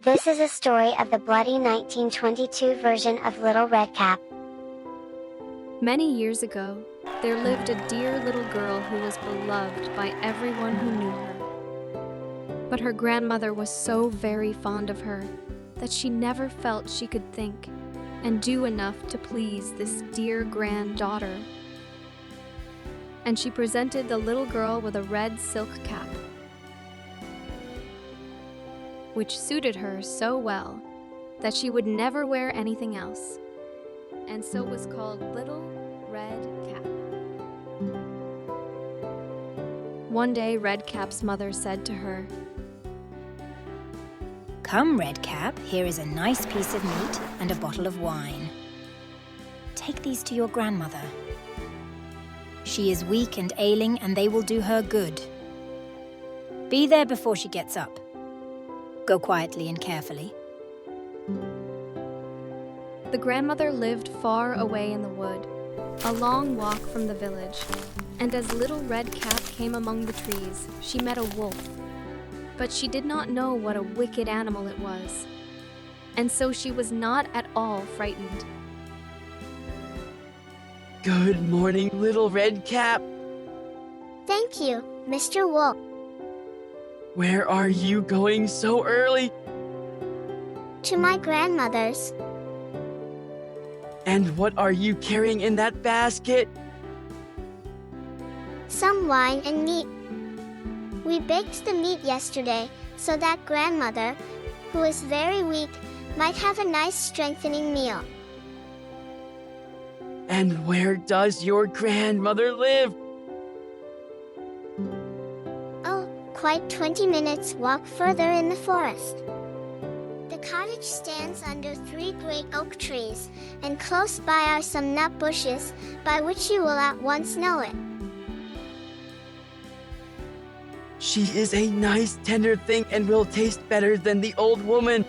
This is a story of the bloody 1922 version of Little Red Cap. Many years ago, there lived a dear little girl who was beloved by everyone who knew her. But her grandmother was so very fond of her that she never felt she could think and do enough to please this dear granddaughter. And she presented the little girl with a red silk cap, which suited her so well that she would never wear anything else, and so was called Little Red Cap. One day, Red Cap's mother said to her, "Come, Red Cap, here is a nice piece of meat and a bottle of wine. Take these to your grandmother. She is weak and ailing, and they will do her good. Be there before she gets up. Go quietly and carefully." The grandmother lived far away in the wood, a long walk from the village, and as Little Red Cap came among the trees, she met a wolf. But she did not know what a wicked animal it was, and so she was not at all frightened. Good morning, Little Red Cap. Thank you, Mr. Wolf. Where are you going so early? To my grandmother's. And what are you carrying in that basket? Some wine and meat. We baked the meat yesterday so that grandmother, who is very weak, might have a nice strengthening meal. And where does your grandmother live? Oh, quite 20 minutes walk further in the forest. The cottage stands under 3 great oak trees, and close by are some nut bushes, by which you will at once know it. She is a nice tender thing and will taste better than the old woman.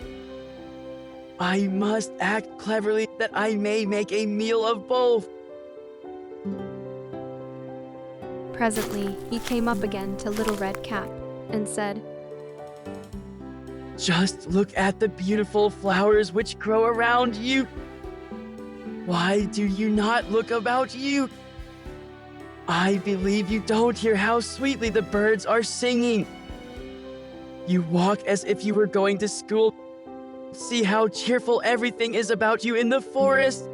I must act cleverly that I may make a meal of both. Presently, he came up again to Little Red Cap and said, Just look at the beautiful flowers which grow around you. Why do you not look about you? I believe you don't hear how sweetly the birds are singing. You walk as if you were going to school. See how cheerful everything is about you in the forest.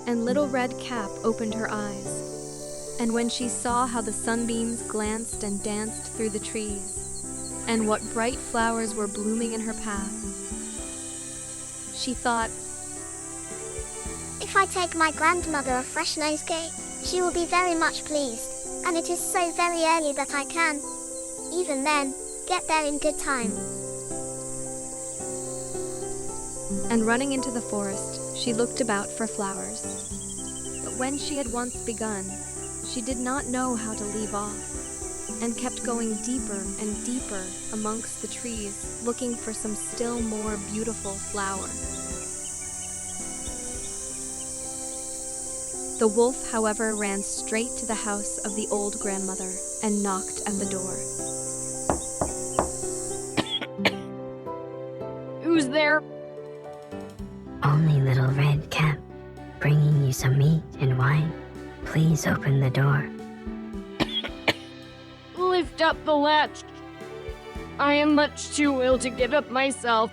And Little Red Cap opened her eyes, and when she saw how the sunbeams glanced and danced through the trees, and what bright flowers were blooming in her path, she thought, If I take my grandmother a fresh nosegay, she will be very much pleased, and it is so very early that I can, even then, get there in good time. And running into the forest, she looked about for flowers. But when she had once begun, she did not know how to leave off, and kept going deeper and deeper amongst the trees, looking for some still more beautiful flower. The wolf, however, ran straight to the house of the old grandmother and knocked at the door. Who's there? Only Little Red Cap, bringing you some meat and wine. Please open the door. Lift up the latch. I am much too ill to get up myself.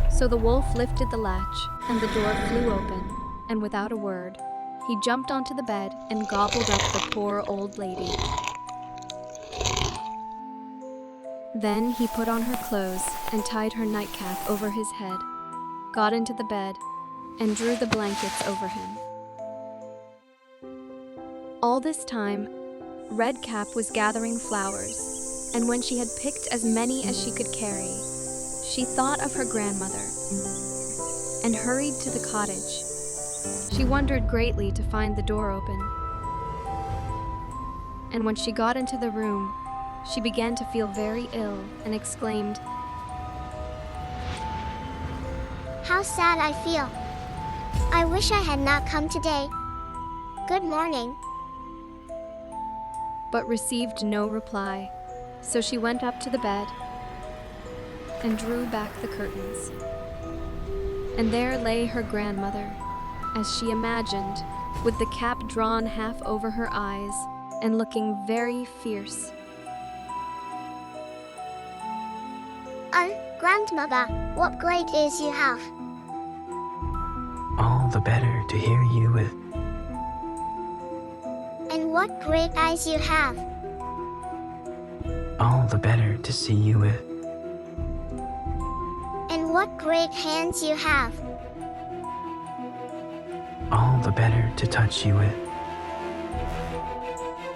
So the wolf lifted the latch, and the door flew open, and without a word, he jumped onto the bed and gobbled up the poor old lady. Then he put on her clothes and tied her nightcap over his head, got into the bed, and drew the blankets over him. All this time, Red Cap was gathering flowers, and when she had picked as many as she could carry, she thought of her grandmother and hurried to the cottage. She wondered greatly to find the door open. And when she got into the room, she began to feel very ill and exclaimed, How sad I feel. I wish I had not come today. Good morning. but received no reply. So she went up to the bed and drew back the curtains. And there lay her grandmother, as she imagined, with the cap drawn half over her eyes and looking very fierce. Grandmother, what great ears you have. All the better to hear you with. And what great eyes you have. All the better to see you with. And what great hands you have. All the better to touch you with.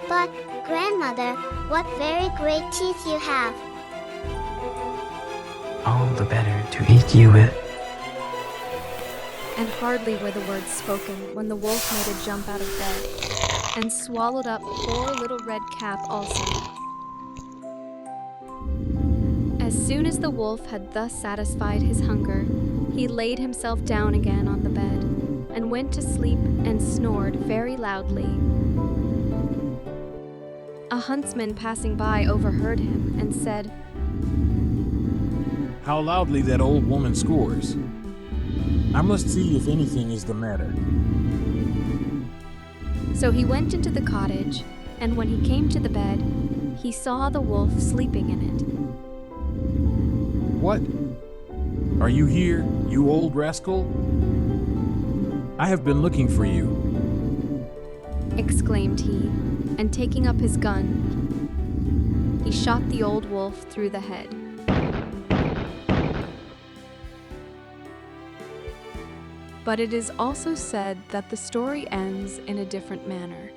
But, grandmother, what very great teeth you have. All the better to eat you with. And hardly were the words spoken when the wolf made a jump out of bed and swallowed up poor little Red Cap also. As soon as the wolf had thus satisfied his hunger, he laid himself down again on the bed and went to sleep and snored very loudly. A huntsman passing by overheard him and said, How loudly that old woman scores. I must see if anything is the matter. So he went into the cottage, and when he came to the bed, he saw the wolf sleeping in it. What? Are you here, you old rascal? I have been looking for you. Exclaimed he, and taking up his gun, he shot the old wolf through the head. But it is also said that the story ends in a different manner.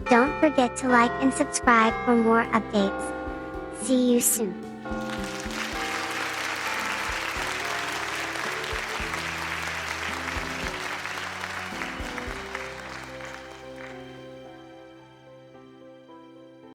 Don't forget to like and subscribe for more updates. See you soon.